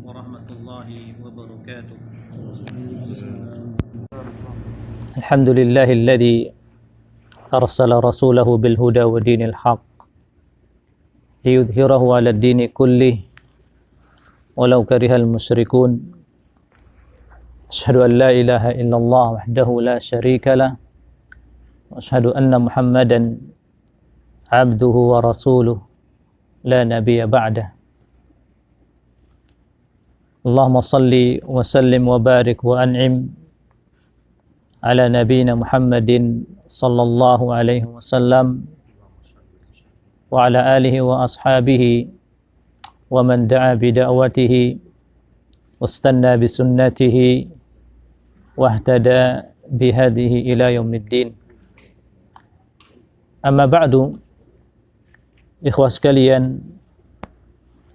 warahmatullahi wabarakatuh. Alhamdulillahilladzi arsala rasulahu bil huda wa dinil haq liyudhhirahu 'ala ad-dini kullih walau karihal musyrikun. Asyhadu an la ilaha illallah wahdahu la syarika lah wa asyhadu anna Muhammadan abduhu wa rasuluh la nabiyya ba'dah. Allahumma salli wa sallim wa barik wa an'im ala nabiyina Muhammadin sallallahu alaihi wasallam wa ala alihi wa ashabihi wa man da'a bi da'watihi wastanna bi sunnatihi wahtada bi hadihi ila yaumiddin. Amma ba'du, ikhwah sekalian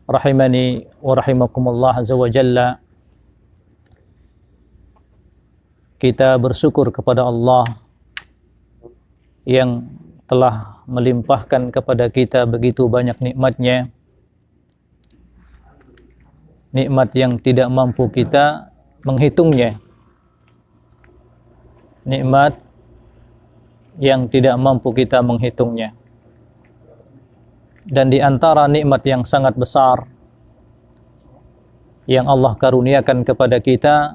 rahimani wa rahimakumullah azza wa jalla, kita bersyukur kepada Allah yang telah melimpahkan kepada kita begitu banyak nikmat-Nya, nikmat yang tidak mampu kita menghitungnya, nikmat yang tidak mampu kita menghitungnya. Dan di antara nikmat yang sangat besar yang Allah karuniakan kepada kita,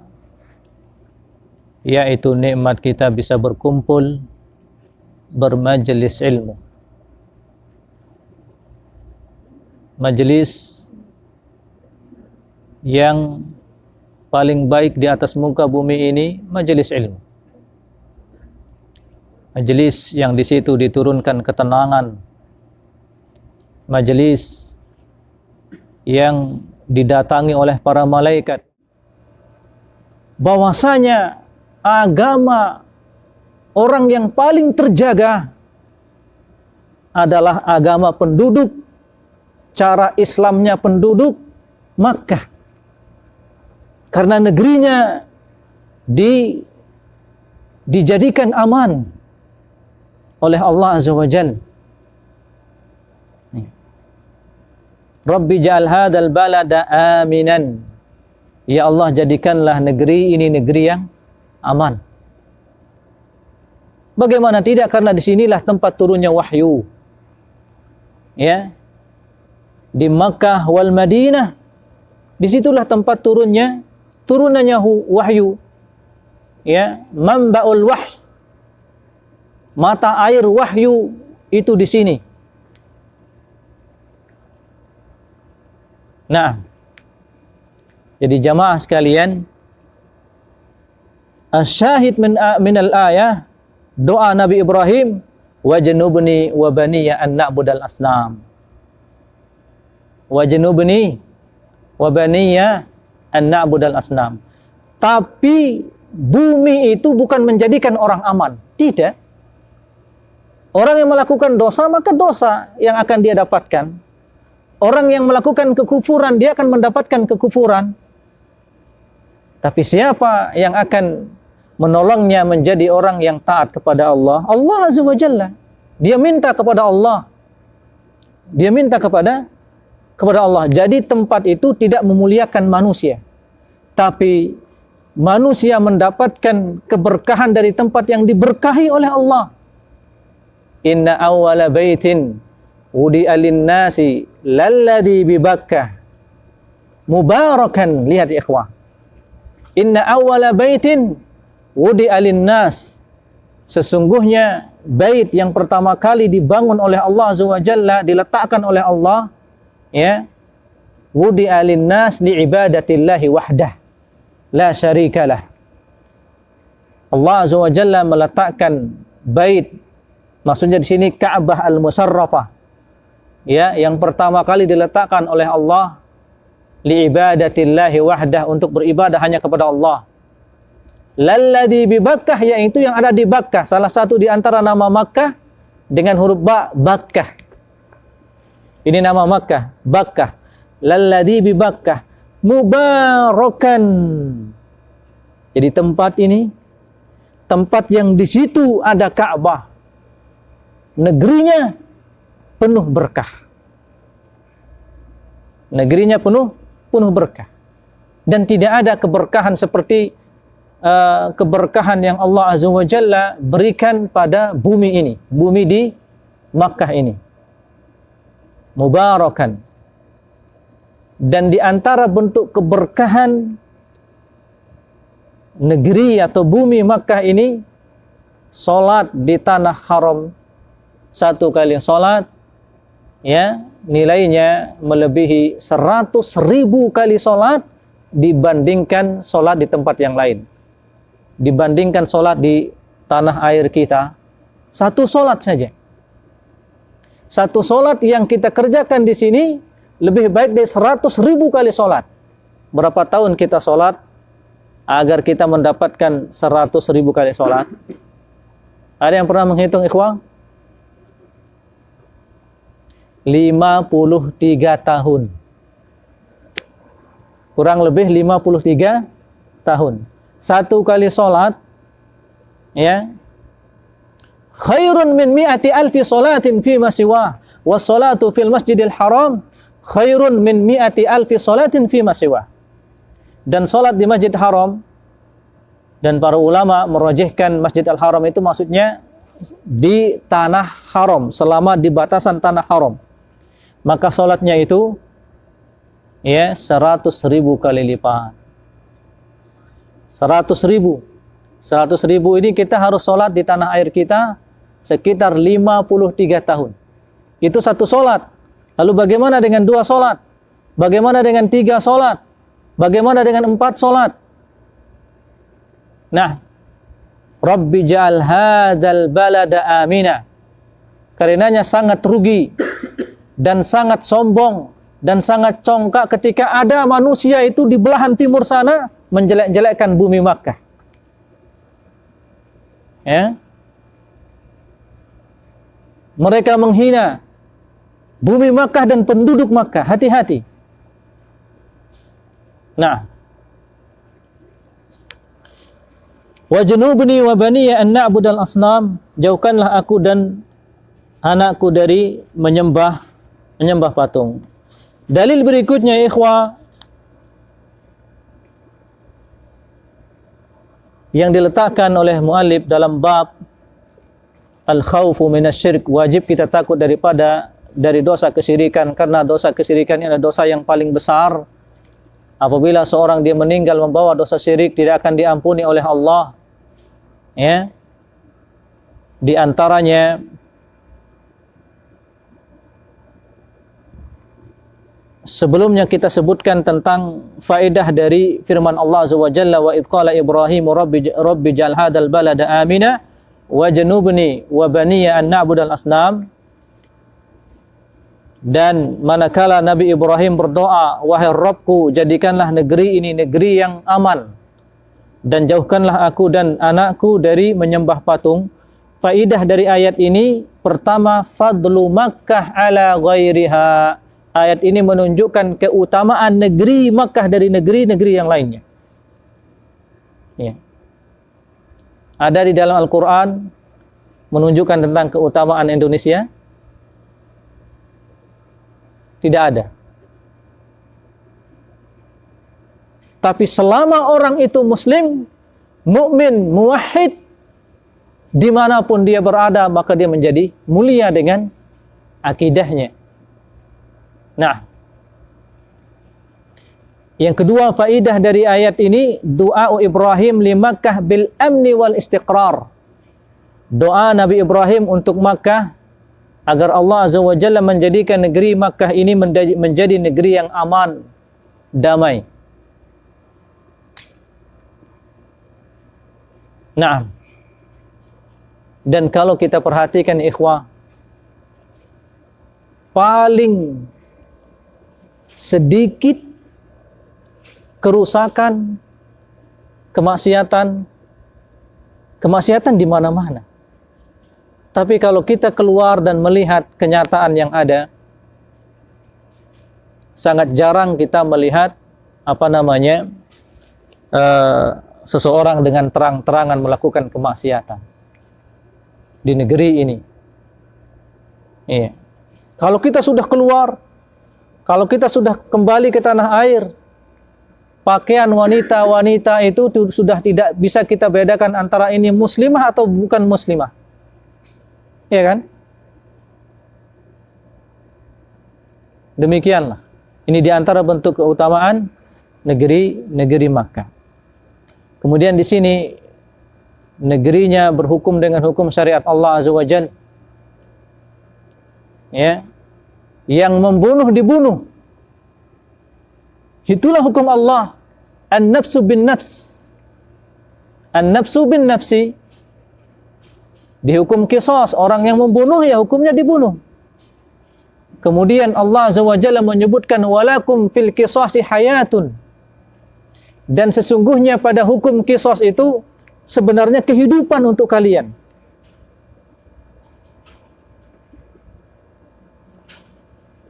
yaitu nikmat kita bisa berkumpul bermajelis ilmu. Majelis yang paling baik di atas muka bumi ini majelis ilmu. Majelis yang di situ diturunkan ketenangan. Majelis yang didatangi oleh para malaikat. Bahwasanya agama orang yang paling terjaga adalah agama penduduk, cara Islamnya penduduk Makkah. Karena negerinya dijadikan aman oleh Allah Azza wa Jalla. Rabbi ja'al hadzal balada aminan. Ya Allah, jadikanlah negeri ini negeri yang aman. Bagaimana tidak, karena disinilah tempat turunnya wahyu. Ya, di Makkah wal Madinah, disitulah tempat turunannya wahyu. Ya, manba'ul wahy, mata air wahyu itu di sini. Nah, jadi jamaah sekalian, asyahid min al-ayah, doa Nabi Ibrahim, wajnubni wa baniya an na'budal asnam. Wajnubni wa baniya an na'budal asnam. Tapi bumi itu bukan menjadikan orang aman. Tidak. Orang yang melakukan dosa, maka dosa yang akan dia dapatkan. Orang yang melakukan kekufuran, dia akan mendapatkan kekufuran. Tapi siapa yang akan menolongnya menjadi orang yang taat kepada Allah? Allah Azza wa Jalla. Dia minta kepada Allah. Dia minta kepada Allah. Jadi tempat itu tidak memuliakan manusia. Tapi manusia mendapatkan keberkahan dari tempat yang diberkahi oleh Allah. Inna awwala baitin wudi'a lin-nasi lalladzi bi Bakkah mubarakan. Lihat ya ikhwah. Inna awwala baitin wudi'a lin-nas. Sesungguhnya bait yang pertama kali dibangun oleh Allah Azza wa Jalla, diletakkan oleh Allah, ya, wudi'a lin-nas li'ibadatillahi wahdah la syarikalah. Allah Azza wa Jalla meletakkan bait, maksudnya di sini Ka'bah al-Musarrafah, ya, yang pertama kali diletakkan oleh Allah li'ibadatillahi wahdah, untuk beribadah hanya kepada Allah. Lalladzi bi Bakkah, yaitu yang ada di Bakkah, salah satu di antara nama Makkah dengan huruf ba, Bakkah. Ini nama Makkah, Bakkah. Lalladzi bi Bakkah mubarakan. Jadi tempat ini tempat yang di situ ada Ka'bah. Negerinya penuh berkah. Negerinya penuh berkah. Dan tidak ada keberkahan seperti keberkahan yang Allah Azza wa Jalla berikan pada bumi ini, bumi di Makkah ini. Mubarakan. Dan di antara bentuk keberkahan negeri atau bumi Makkah ini, salat di tanah haram. Satu kali salat, ya, nilainya melebihi 100.000 kali salat dibandingkan salat di tempat yang lain. Dibandingkan salat di tanah air kita, satu salat saja. Satu salat yang kita kerjakan di sini lebih baik dari 100.000 kali salat. Berapa tahun kita salat agar kita mendapatkan 100.000 kali salat? Ada yang pernah menghitung, ikhwah? 53 tahun. Kurang lebih 53 tahun. Satu kali salat, ya, khairun min mi'ati alfi salatin fima siwa, was salatu fil masjidil haram khairun min mi'ati alfi salatin fima siwa. Dan salat di Masjid Haram, dan para ulama merajihkan Masjid Al-Haram itu maksudnya di tanah haram, selama di batasan tanah haram. Maka salatnya itu, ya, 100.000 kali lipat. 100.000. 100.000 ini kita harus salat di tanah air kita sekitar 53 tahun. Itu satu salat. Lalu bagaimana dengan 2 salat? Bagaimana dengan 3 salat? Bagaimana dengan 4 salat? Nah, Rabbi ja'al hadzal balada amina. Karenanya sangat rugi dan sangat sombong dan sangat congkak ketika ada manusia itu di belahan timur sana menjelek-jelekkan bumi Makkah. Ya. Mereka menghina bumi Makkah dan penduduk Makkah. Hati-hati. Nah, wajnubni wa baniya an na'budal asnam, jauhkanlah aku dan anakku dari menyembah patung. Dalil berikutnya, ikhwah, yang diletakkan oleh muallif dalam bab al-khawfu minasyirik, wajib kita takut dari dosa kesyirikan, karena dosa kesyirikan ini adalah dosa yang paling besar. Apabila seorang dia meninggal membawa dosa syirik, tidak akan diampuni oleh Allah. Ya. Di antaranya sebelumnya kita sebutkan tentang faedah dari firman Allah Azza wa Jalla, wa idh qala Ibrahim rabbi ja'al hadzal balada amina wajnubni wa baniya an na'budal asnam. Dan manakala Nabi Ibrahim berdoa, wahai Rabbku, jadikanlah negeri ini negeri yang aman dan jauhkanlah aku dan anakku dari menyembah patung. Faedah dari ayat ini, pertama, fadlu Makkah ala ghairiha. Ayat ini menunjukkan keutamaan negeri Makkah dari negeri-negeri yang lainnya. Ya. Ada di dalam Al-Quran menunjukkan tentang keutamaan Indonesia? Tidak ada. Tapi selama orang itu muslim, mukmin, muwahhid, dimanapun dia berada, maka dia menjadi mulia dengan akidahnya. Nah, yang kedua faidah dari ayat ini, doa Ibrahim li Makkah bil amni wal istiqrar. Doa Nabi Ibrahim untuk Makkah agar Allah Azza wa Jalla menjadikan negeri Makkah ini menjadi negeri yang aman, damai. Nah, dan kalau kita perhatikan, ikhwah, paling sedikit kerusakan, kemaksiatan di mana-mana. Tapi kalau kita keluar dan melihat kenyataan yang ada, sangat jarang kita melihat seseorang dengan terang-terangan melakukan kemaksiatan di negeri ini. Iya. Kalau kita sudah keluar, kalau kita sudah kembali ke tanah air, pakaian wanita-wanita itu sudah tidak bisa kita bedakan antara ini muslimah atau bukan muslimah. Ya kan? Demikianlah. Ini diantara bentuk keutamaan negeri Makkah. Kemudian di sini negerinya berhukum dengan hukum syariat Allah Azza wa Jalla. Ya. Yang membunuh dibunuh. Itulah hukum Allah. An-nafsu bin nafs. An-nafsu bin nafsi. Dihukum qisas. Orang yang membunuh ya hukumnya dibunuh. Kemudian Allah Azza wa Jalla menyebutkan walakum fil qisasi hayatun. Dan sesungguhnya pada hukum qisas itu sebenarnya kehidupan untuk kalian.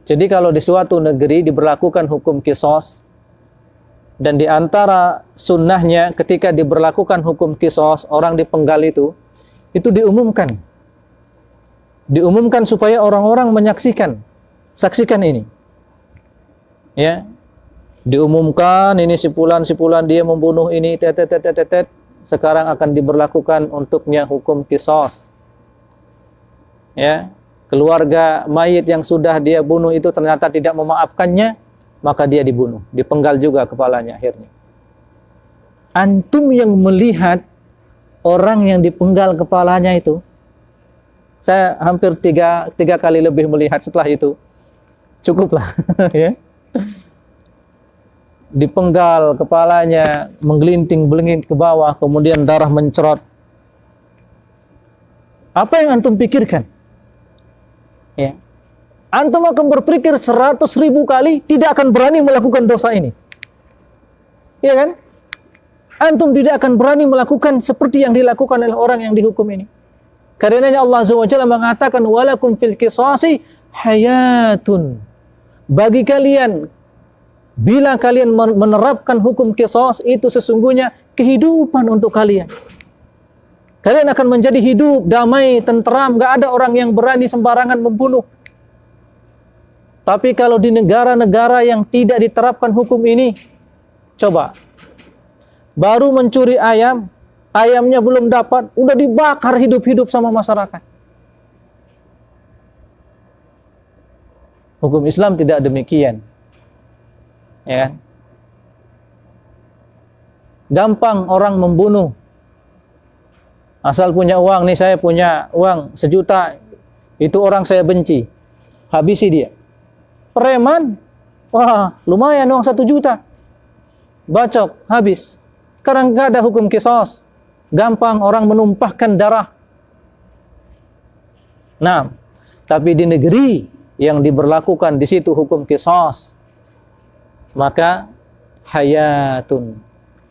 Jadi kalau di suatu negeri diberlakukan hukum qisas, dan di antara sunnahnya ketika diberlakukan hukum qisas, orang dipenggal itu diumumkan. Diumumkan supaya orang-orang saksikan ini. Ya. Diumumkan ini si fulan dia membunuh ini, sekarang akan diberlakukan untuknya hukum qisas. Ya. Keluarga mayit yang sudah dia bunuh itu ternyata tidak memaafkannya, maka dia dibunuh, dipenggal juga kepalanya akhirnya. Antum yang melihat orang yang dipenggal kepalanya itu, saya hampir tiga kali lebih melihat setelah itu, cukuplah. Ya. Dipenggal kepalanya, menggelinting ke bawah, kemudian darah mencerot. Apa yang antum pikirkan? Ya. Antum akan berpikir 100.000 kali tidak akan berani melakukan dosa ini. Ya kan? Antum tidak akan berani melakukan seperti yang dilakukan oleh orang yang dihukum ini. Karenanya Allah Azza wa Jalla mengatakan walakum fil qisasi hayatun. Bagi kalian, bila kalian menerapkan hukum qisas, itu sesungguhnya kehidupan untuk kalian. Kalian akan menjadi hidup, damai, tenteram, gak ada orang yang berani sembarangan membunuh. Tapi kalau di negara-negara yang tidak diterapkan hukum ini, coba, baru mencuri ayam, ayamnya belum dapat, udah dibakar hidup-hidup sama masyarakat. Hukum Islam tidak demikian. Ya. Gampang orang membunuh. Asal punya uang, nih saya punya uang 1 juta, itu orang saya benci, habisi dia. Preman, wah lumayan uang 1 juta, bacok, habis. Sekarang nggak ada hukum qisas, gampang orang menumpahkan darah. Nah, tapi di negeri yang diberlakukan di situ hukum qisas, maka hayatun,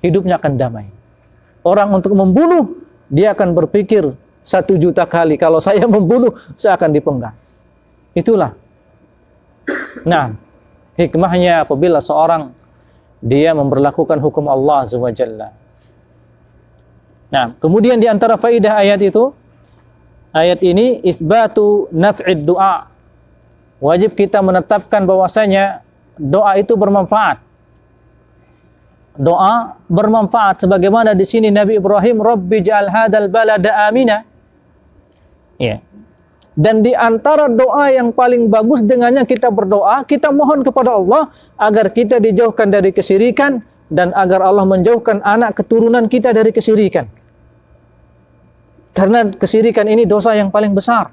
hidupnya akan damai. Orang untuk membunuh, dia akan berpikir 1 juta kali, kalau saya membunuh, saya akan dipenggal. Itulah. Nah, hikmahnya apabila seorang dia memberlakukan hukum Allah Azza wa Jalla. Nah, kemudian di antara faidah ayat itu, ayat ini isbatu naf'id du'a. Wajib kita menetapkan bahwasanya doa itu bermanfaat. Doa bermanfaat sebagaimana di sini Nabi Ibrahim, Rabbi ja'al hadzal balada amina. Ya. Dan di antara doa yang paling bagus dengannya kita berdoa, kita mohon kepada Allah agar kita dijauhkan dari kesyirikan dan agar Allah menjauhkan anak keturunan kita dari kesyirikan. Karena kesyirikan ini dosa yang paling besar.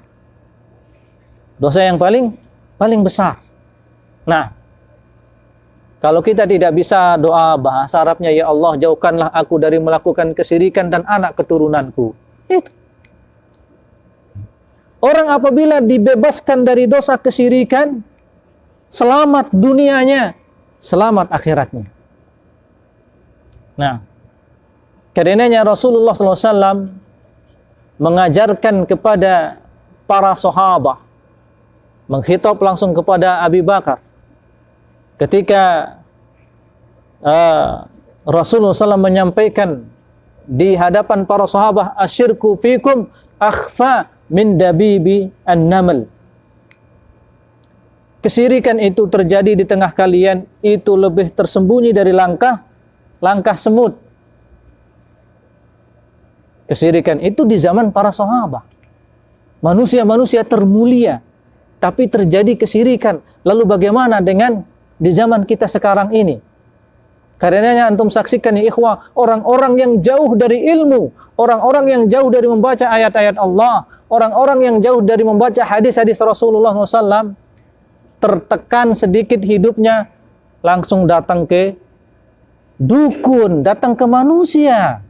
Dosa yang paling besar. Nah, kalau kita tidak bisa doa bahasa Arabnya, ya Allah jauhkanlah aku dari melakukan kesyirikan dan anak keturunanku. Itu. Orang apabila dibebaskan dari dosa kesyirikan, selamat dunianya, selamat akhiratnya. Nah, karenanya Rasulullah SAW mengajarkan kepada para sahabat, menghitab langsung kepada Abu Bakar. Ketika Rasulullah SAW menyampaikan di hadapan para sahabat, asyirku fikum akhfa min dabibi an-naml. Kesyirikan itu terjadi di tengah kalian itu lebih tersembunyi dari langkah langkah semut. Kesyirikan itu di zaman para sahabat. Manusia-manusia termulia, tapi terjadi kesyirikan. Lalu bagaimana dengan di zaman kita sekarang ini? Karenanya antum saksikan ya ikhwah, orang-orang yang jauh dari ilmu, orang-orang yang jauh dari membaca ayat-ayat Allah, orang-orang yang jauh dari membaca hadis-hadis Rasulullah SAW, tertekan sedikit hidupnya, langsung datang ke dukun, datang ke manusia.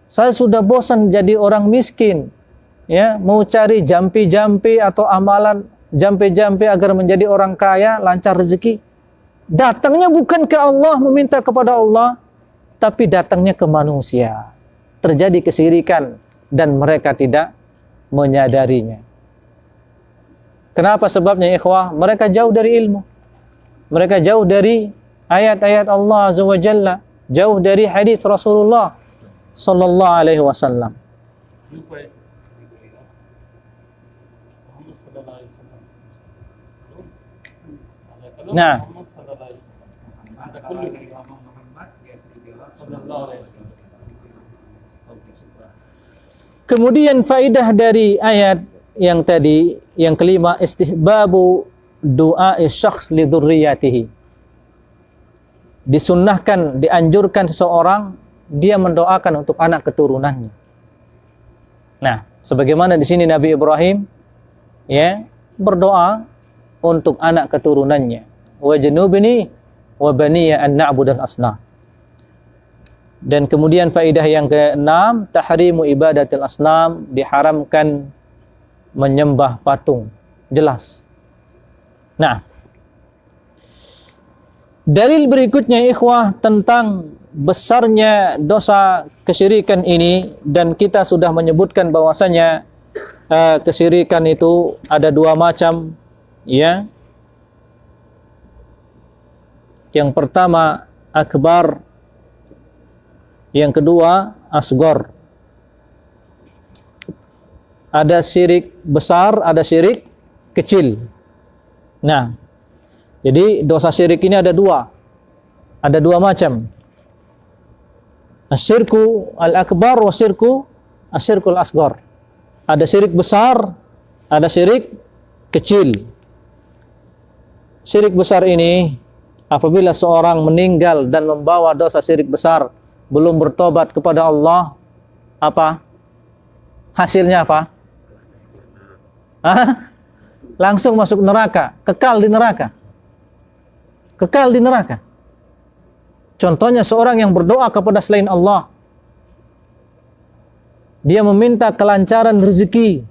Saya sudah bosan jadi orang miskin, ya, mau cari jampi-jampi atau amalan jampi-jampi agar menjadi orang kaya, lancar rezeki. Datangnya bukan ke Allah, meminta kepada Allah, tapi datangnya ke manusia. Terjadi kesyirikan dan mereka tidak menyadarinya. Kenapa sebabnya ikhwah? Mereka jauh dari ilmu. Mereka jauh dari ayat-ayat Allah Azza wa Jalla, jauh dari hadis Rasulullah sallallahu alaihi wasallam. Nah, kemudian faidah dari ayat yang tadi, yang kelima, istihbabu doa syakhs li dzurriyyatihi. Disunnahkan, dianjurkan seseorang dia mendoakan untuk anak keturunannya. Nah, sebagaimana di sini Nabi Ibrahim ya berdoa untuk anak keturunannya. Wa janubni wa baniya an na'budal asnam. Dan kemudian faedah yang keenam, tahrimu ibadatil asnam, diharamkan menyembah patung. Jelas. Nah, dalil berikutnya ikhwah tentang besarnya dosa kesyirikan ini, dan kita sudah menyebutkan bahwasanya kesyirikan itu ada dua macam, ya. Yang pertama akbar, yang kedua asgor. Ada syirik besar, ada syirik kecil. Nah, jadi dosa syirik ini ada dua macam. Asyirku al-akbar wa asyirkul asgor. Ada syirik besar, ada syirik kecil. Syirik besar ini apabila seorang meninggal dan membawa dosa syirik besar, belum bertobat kepada Allah, apa? Hasilnya apa? Langsung masuk neraka, kekal di neraka. Kekal di neraka. Contohnya seorang yang berdoa kepada selain Allah. Dia meminta kelancaran rezeki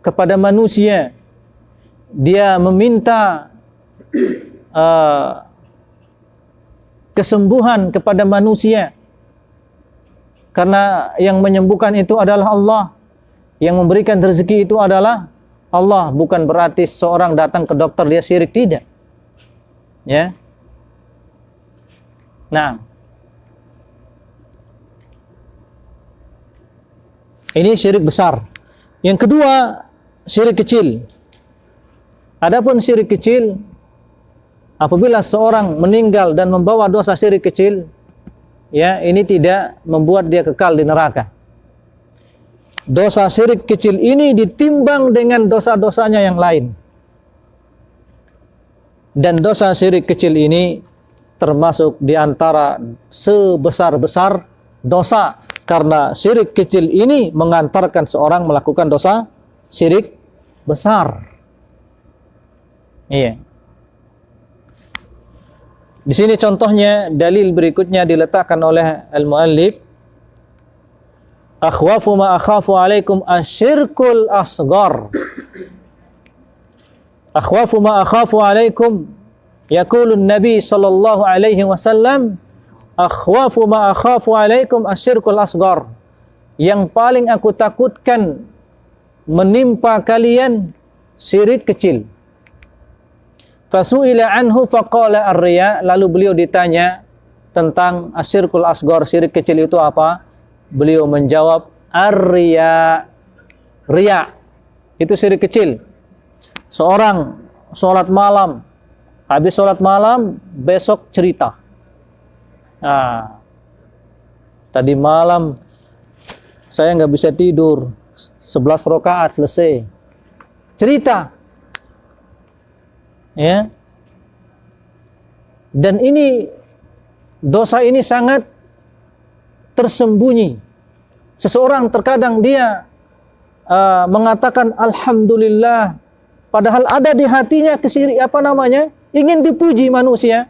kepada manusia. Dia meminta kesembuhan kepada manusia. Karena yang menyembuhkan itu adalah Allah. Yang memberikan rezeki itu adalah Allah. Bukan berarti seorang datang ke dokter dia syirik, tidak. Ya. Nah, ini syirik besar. Yang kedua, syirik kecil. Adapun syirik kecil, apabila seorang meninggal dan membawa dosa syirik kecil, ya, ini tidak membuat dia kekal di neraka. Dosa syirik kecil ini ditimbang dengan dosa-dosanya yang lain. Dan dosa syirik kecil ini termasuk di antara sebesar-besar dosa, karena syirik kecil ini mengantarkan seorang melakukan dosa syirik besar. Iya. Di sini contohnya, dalil berikutnya diletakkan oleh al-muallif, akhwafu ma akhafu alaikum asyirkul asghar. Akhwafu ma akhafu alaikum, yaqulun Nabi sallallahu alaihi wasallam, akhwafu ma akhafu alaikum asyirkul asghar. Yang paling aku takutkan menimpa kalian syirik kecil. Fasu'ila anhu faqala ar-riya, lalu beliau ditanya tentang asyirkul asghar, syirik kecil itu apa? Beliau menjawab ar-riya. Riya itu syirik kecil. Seorang sholat malam Habis sholat malam, besok cerita. Nah, tadi malam saya nggak bisa tidur, 11 rakaat selesai. Cerita. Ya. Dan ini, dosa ini sangat tersembunyi. Seseorang terkadang dia mengatakan alhamdulillah, padahal ada di hatinya ingin dipuji manusia.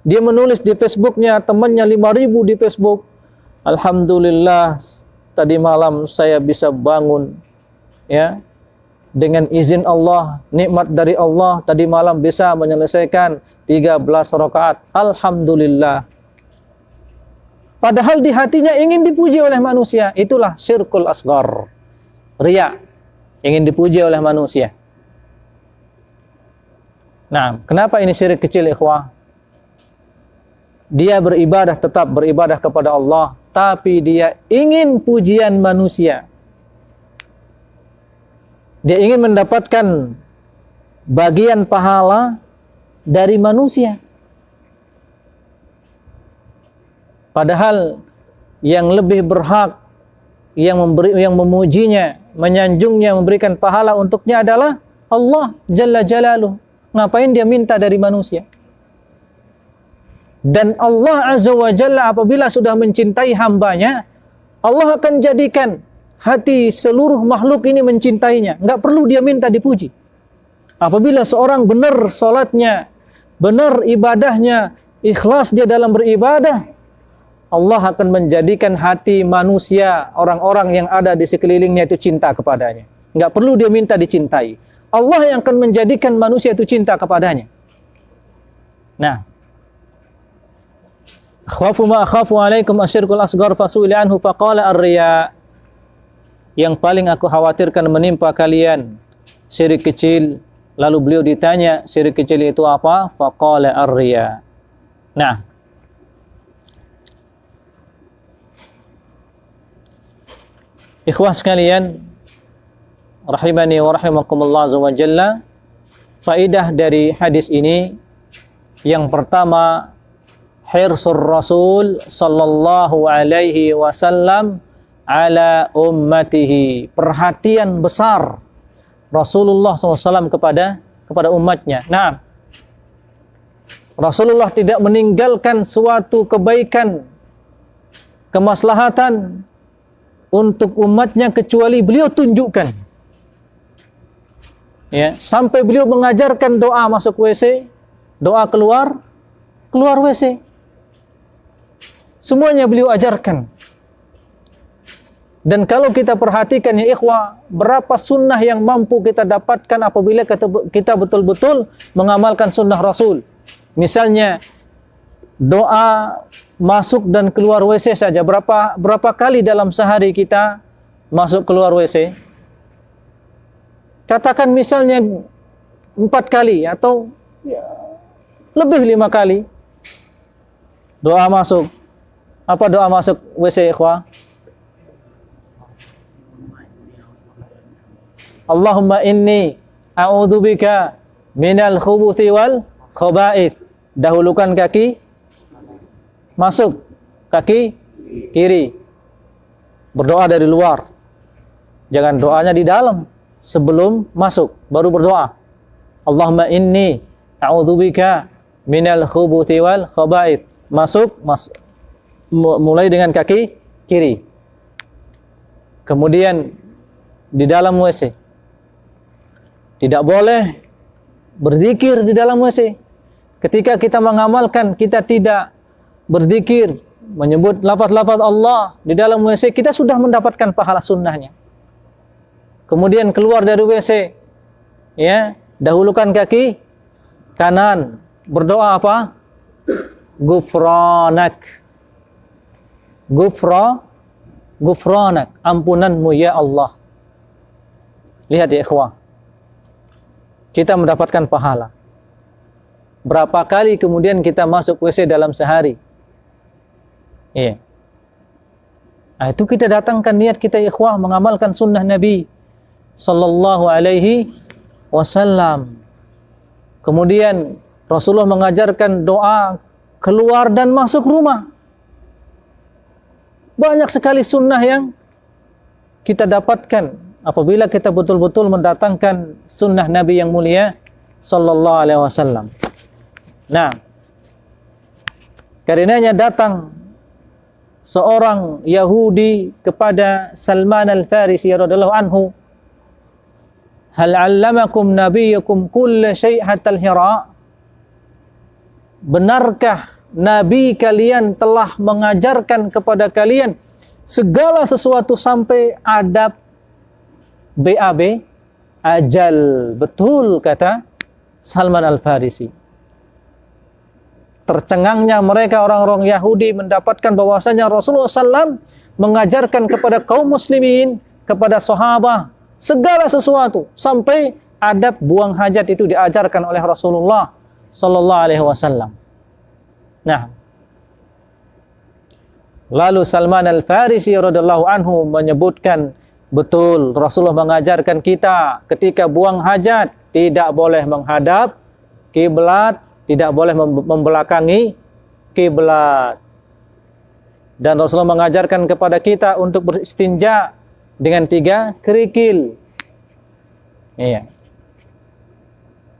Dia menulis di Facebooknya, temannya 5.000 di Facebook, alhamdulillah tadi malam saya bisa bangun, ya, dengan izin Allah, nikmat dari Allah, tadi malam bisa menyelesaikan 13 rakaat, alhamdulillah. Padahal di hatinya ingin dipuji oleh manusia. Itulah syirkul asghar, riya, ingin dipuji oleh manusia. Nah, kenapa ini syirik kecil, ikhwah? Dia beribadah, tetap beribadah kepada Allah, tapi dia ingin pujian manusia. Dia ingin mendapatkan bagian pahala dari manusia. Padahal yang lebih berhak, yang memujinya, menyanjungnya, memberikan pahala untuknya adalah Allah Jalla Jalaluh. Ngapain dia minta dari manusia? Dan Allah Azza wa Jalla apabila sudah mencintai hambanya, Allah akan jadikan hati seluruh makhluk ini mencintainya. Nggak perlu dia minta dipuji. Apabila seorang benar salatnya, benar ibadahnya, ikhlas dia dalam beribadah, Allah akan menjadikan hati manusia, orang-orang yang ada di sekelilingnya itu cinta kepadanya. Nggak perlu dia minta dicintai. Allah yang akan menjadikan manusia itu cinta kepadanya. Nah, khafu ma akhafu alaikum asyirkul asghar fasu'ila anhu faqala ar-riya. Yang paling aku khawatirkan menimpa kalian syirik kecil. Lalu beliau ditanya, syirik kecil itu apa? Faqala ar-riya. Nah, ikhwah sekalian, rahimani wa rahimakumullah azza wa jalla, faidah dari hadis ini yang pertama, hirsur Rasul sallallahu alaihi wasallam ala ummatihi, perhatian besar Rasulullah SAW kepada umatnya. Nah, Rasulullah tidak meninggalkan suatu kebaikan, kemaslahatan untuk umatnya kecuali beliau tunjukkan. Ya, sampai beliau mengajarkan doa masuk WC, doa keluar WC. Semuanya beliau ajarkan. Dan kalau kita perhatikan ya ikhwah, berapa sunnah yang mampu kita dapatkan apabila kita betul-betul mengamalkan sunnah Rasul. Misalnya doa masuk dan keluar WC saja, berapa kali dalam sehari kita masuk keluar WC? Katakan misalnya 4 kali atau ya, lebih 5 kali doa masuk. Apa doa masuk WC, ikhwah? Allahumma inni a'udzubika minal khubuthi wal khaba'ith. Dahulukan kaki masuk, kaki kiri. Berdoa dari luar. Jangan doanya di dalam. Sebelum masuk baru berdoa. Allahumma inni a'udzubika minal khubuthi wal khaba'ith. Masuk mulai dengan kaki kiri. Kemudian di dalam WC tidak boleh berzikir di dalam WC. Ketika kita mengamalkan, kita tidak berzikir, menyebut lafaz-lafaz Allah di dalam WC, kita sudah mendapatkan pahala sunnahnya. Kemudian keluar dari WC, ya, dahulukan kaki kanan, berdoa apa? Gufranak. Gufranak, ampunanmu ya Allah. Lihat ya ikhwah, kita mendapatkan pahala. Berapa kali kemudian kita masuk WC dalam sehari? Iya. Nah, itu kita datangkan niat kita ikhwah mengamalkan sunnah Nabi sallallahu alaihi wasallam. Kemudian Rasulullah mengajarkan doa keluar dan masuk rumah. Banyak sekali sunnah yang kita dapatkan apabila kita betul-betul mendatangkan sunnah Nabi yang mulia sallallahu alaihi wasallam. Nah, karenanya datang seorang Yahudi kepada Salman Al-Farisi radhiyallahu anhu, "Hal 'allamakum nabiyyukum kull syai' hatta al-hira?" Benarkah Nabi kalian telah mengajarkan kepada kalian segala sesuatu sampai adab BAB? Ajal, betul kata Salman Al-Farisi. Tercengangnya mereka orang-orang Yahudi mendapatkan bahwasanya Rasulullah SAW mengajarkan kepada kaum muslimin, kepada sahabat, segala sesuatu sampai adab buang hajat itu diajarkan oleh Rasulullah sallallahu alaihi wasallam. Nah, lalu Salman Al-Farisi radhiyallahu anhu menyebutkan, betul Rasulullah mengajarkan kita ketika buang hajat tidak boleh menghadap kiblat, tidak boleh membelakangi kiblat. Dan Rasulullah mengajarkan kepada kita untuk beristinja dengan 3 kerikil. Iya.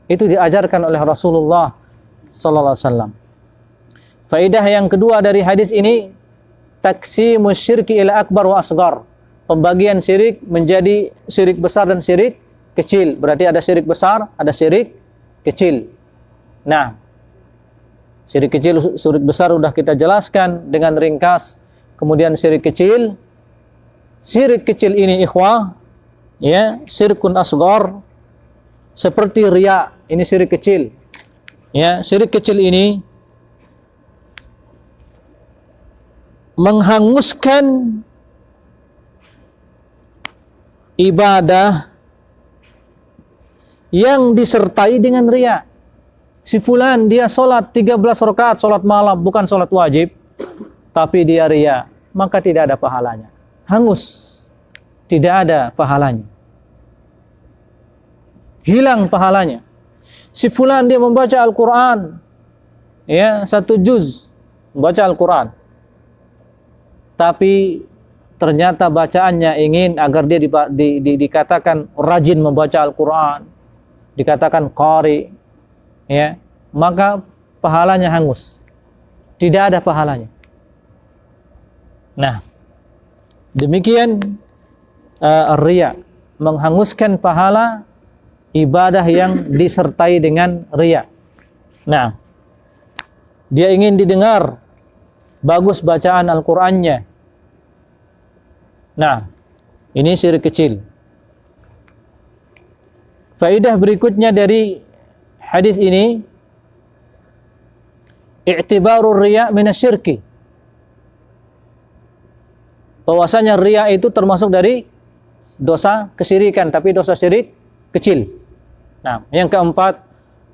Itu diajarkan oleh Rasulullah sallallahu alaihi wasallam. Faedah yang kedua dari hadis ini, taksimus syirki ila akbar wa asghar. Pembagian syirik menjadi syirik besar dan syirik kecil. Berarti ada syirik besar, ada syirik kecil. Nah, syirik kecil, syirik besar sudah kita jelaskan dengan ringkas. Kemudian syirik kecil ini ikhwah, ya, syirkun asghar, seperti riya, ini syirik kecil. Ya, syirik kecil ini menghanguskan ibadah yang disertai dengan riya. Si fulan dia sholat 13 rakaat sholat malam, bukan sholat wajib, tapi dia riya, maka tidak ada pahalanya. Hangus, tidak ada pahalanya. Hilang pahalanya. Si fulan dia membaca Al-Quran, ya, 1 juz membaca Al-Quran, tapi ternyata bacaannya ingin agar dia dikatakan rajin membaca Al-Quran, dikatakan qari, ya, maka pahalanya hangus, tidak ada pahalanya. Nah, demikian riya, menghanguskan pahala ibadah yang disertai dengan riya. Nah, dia ingin didengar bagus bacaan Al-Qur'annya. Nah, ini syirik kecil. Faedah berikutnya dari hadis ini, i'tibarur riya minasyirki. Bahwasanya riya itu termasuk dari dosa kesyirikan, tapi dosa syirik kecil. Nah, yang keempat,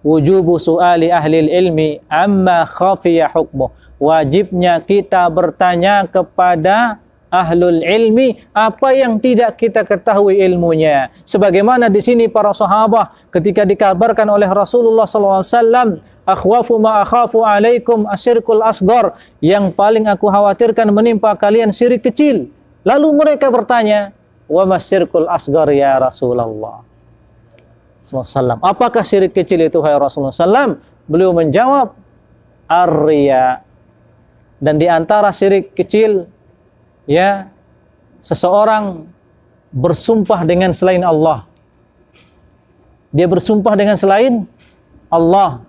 wujubu su'ali ahlil ilmi amma khafiya hukmuh. Wajibnya kita bertanya kepada ahlul ilmi apa yang tidak kita ketahui ilmunya. Sebagaimana di sini para sahabat ketika dikabarkan oleh Rasulullah SAW, akhwafu ma akhafu alaikum asyirkul asghar, yang paling aku khawatirkan menimpa kalian syirik kecil. Lalu mereka bertanya, wa masyirkul asghar ya Rasulullah SAW, apakah syirik kecil itu hai Rasulullah SAW? Beliau menjawab, ar-riya. Dan di antara syirik kecil, ya, seseorang bersumpah dengan selain Allah. Dia bersumpah dengan selain Allah.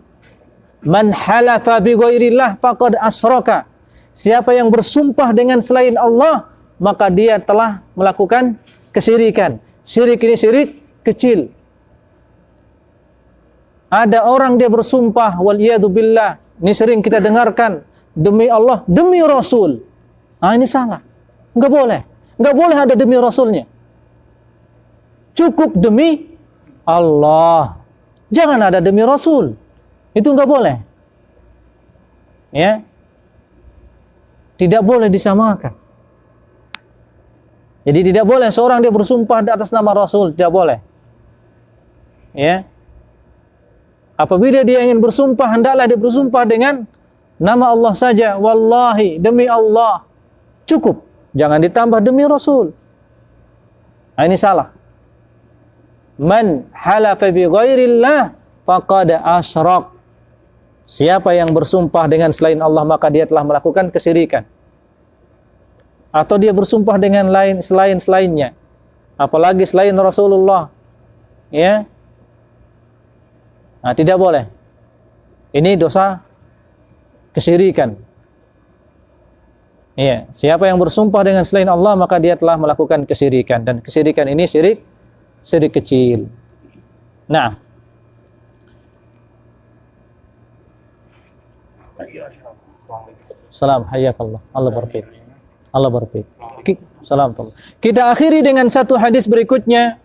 Man halafa bi ghairillah faqad asyraka. Siapa yang bersumpah dengan selain Allah, maka dia telah melakukan kesyirikan. Syirik ini syirik kecil. Ada orang dia bersumpah, waliyadu billah, ini sering kita dengarkan, demi Allah, demi Rasul. Ah, ini salah. Enggak boleh. Enggak boleh ada demi Rasulnya. Cukup demi Allah. Jangan ada demi Rasul. Itu enggak boleh. Ya. Tidak boleh disamakan. Jadi tidak boleh seorang dia bersumpah di atas nama Rasul, tidak boleh. Ya. Apabila dia ingin bersumpah, hendaklah dia bersumpah dengan nama Allah saja. Wallahi, demi Allah. Cukup. Jangan ditambah demi Rasul. Nah, ini salah. Man halafa bi ghairillah faqad asyrak. Siapa yang bersumpah dengan selain Allah, maka dia telah melakukan kesyirikan. Atau dia bersumpah dengan selain-selainnya. Apalagi selain Rasulullah. Ya. Nah, tidak boleh. Ini dosa kesyirikan. Iya, siapa yang bersumpah dengan selain Allah, maka dia telah melakukan kesyirikan, dan kesyirikan ini syirik kecil. Nah, salam hayakallah, Allah berkati. Allah berkati. Salam. Kita akhiri dengan satu hadis berikutnya.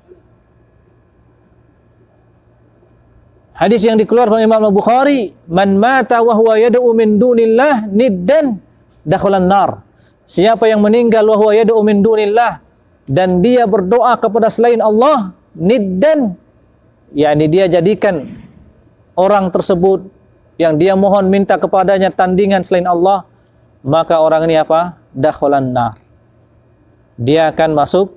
Hadis yang dikeluarkan oleh Imam Al-Bukhari, man mata wa huwa yad'u min dunillah niddan dakhalan nar. Siapa yang meninggal wa huwa yad'u min dunillah, dan dia berdoa kepada selain Allah, niddan, yakni dia jadikan orang tersebut yang dia mohon minta kepadanya tandingan selain Allah, maka orang ini apa? Dakhalan nar. Dia akan masuk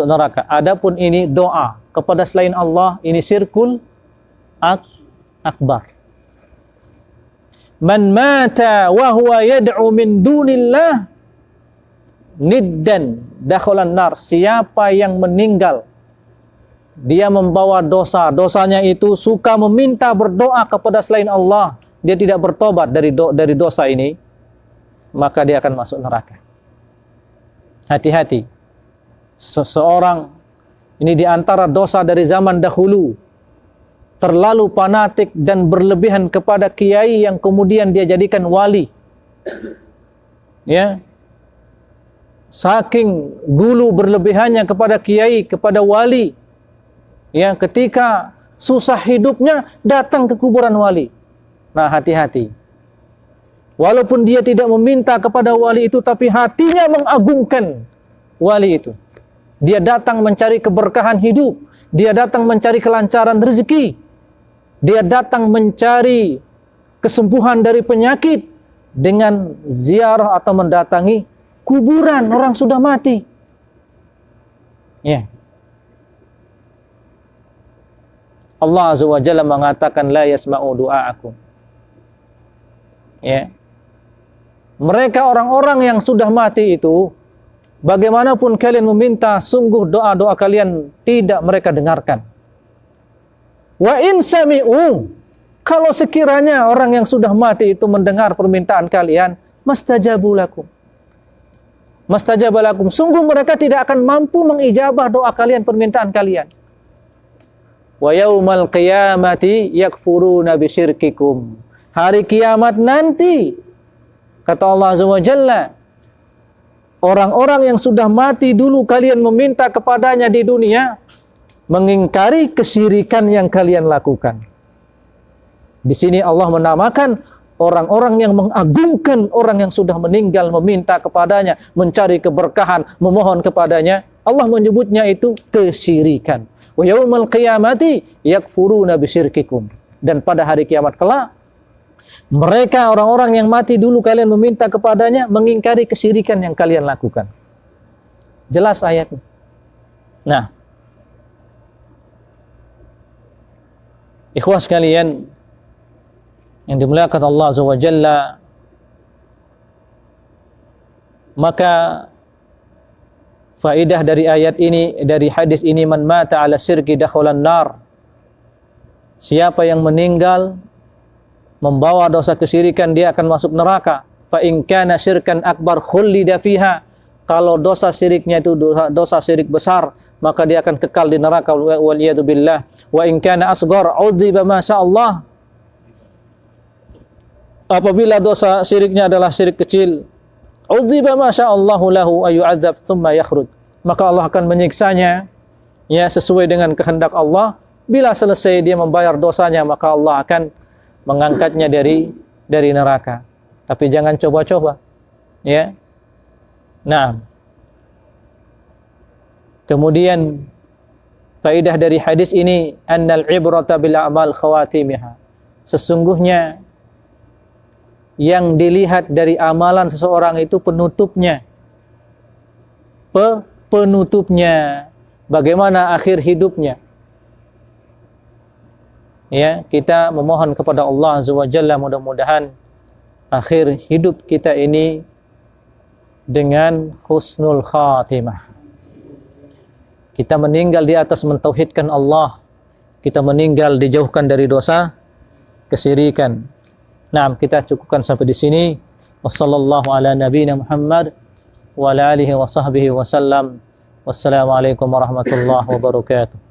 neraka. Adapun ini doa kepada selain Allah, ini syirkul akbar. Man mata wa huwa yad'u min dunillah niddan dakhalan nar. Siapa yang meninggal dia membawa dosa, dosanya itu suka meminta berdoa kepada selain Allah, dia tidak bertobat dari dosa ini, maka dia akan masuk neraka. Hati-hati. Seseorang ini diantara dosa dari zaman dahulu, terlalu fanatik dan berlebihan kepada kiai yang kemudian dia jadikan wali. Ya. Saking dulu berlebihannya kepada kiai, kepada wali. Ya, ketika susah hidupnya datang ke kuburan wali. Nah, hati-hati. Walaupun dia tidak meminta kepada wali itu, tapi hatinya mengagungkan wali itu. Dia datang mencari keberkahan hidup, dia datang mencari kelancaran rezeki, dia datang mencari kesembuhan dari penyakit dengan ziarah atau mendatangi kuburan orang sudah mati. Ya. Allah Azza wa Jalla mengatakan la yasma'u du'aakum. Ya. Mereka orang-orang yang sudah mati itu, bagaimanapun kalian meminta, sungguh doa-doa kalian tidak mereka dengarkan. Wa in sami'u, kalau sekiranya orang yang sudah mati itu mendengar permintaan kalian, mastajabu lakum. Mastajaba lakum, sungguh mereka tidak akan mampu mengijabah doa kalian, permintaan kalian. Wa yaumal qiyamati yakfuruna bisyirkikum. Hari kiamat nanti, kata Allah Azza wa Jalla, orang-orang yang sudah mati dulu kalian meminta kepadanya di dunia, mengingkari kesyirikan yang kalian lakukan. Di sini Allah menamakan orang-orang yang mengagungkan orang yang sudah meninggal, meminta kepadanya, mencari keberkahan, memohon kepadanya. Allah menyebutnya itu kesyirikan. Wa yaumal qiyamati yakfuruna bisyirkikum. Dan pada hari kiamat kelak, mereka orang-orang yang mati dulu kalian meminta kepadanya, mengingkari kesyirikan yang kalian lakukan. Jelas ayatnya. Nah, ikhwah sekalian yang dimuliakan Allah Azza wa Jalla, maka faedah dari ayat ini, dari hadis ini, man mata ala syirki dakhalan nar. Siapa yang meninggal membawa dosa kesyirikan, dia akan masuk neraka. Fa in kana syirkan akbar khullida fiha. Kalau dosa syiriknya itu dosa syirik besar, maka dia akan kekal di neraka, wal iyadu billah. Wa in kana asghar udziba ma sya Allah. Apabila dosa syiriknya adalah syirik kecil, udziba ma sya Allahu lahu ayu'adzab thumma yakhruj. Maka Allah akan menyiksanya ya sesuai dengan kehendak Allah. Bila selesai dia membayar dosanya, maka Allah akan mengangkatnya dari neraka. Tapi jangan coba-coba. Ya. Nah. Kemudian faedah dari hadis ini, annal ibrata bil a'mal khawatimiha. sesungguhnya yang dilihat dari amalan seseorang itu penutupnya. Penutupnya, bagaimana akhir hidupnya. Ya, kita memohon kepada Allah Azza wa Jalla mudah-mudahan akhir hidup kita ini dengan husnul khatimah. Kita meninggal di atas mentauhidkan Allah. Kita meninggal dijauhkan dari dosa kesyirikan. Nah, kita cukupkan sampai di sini. Wassallallahu ala nabiyina Muhammad wa ala alihi wa sahbihi wa sallam. Wassalamualaikum warahmatullahi wabarakatuh.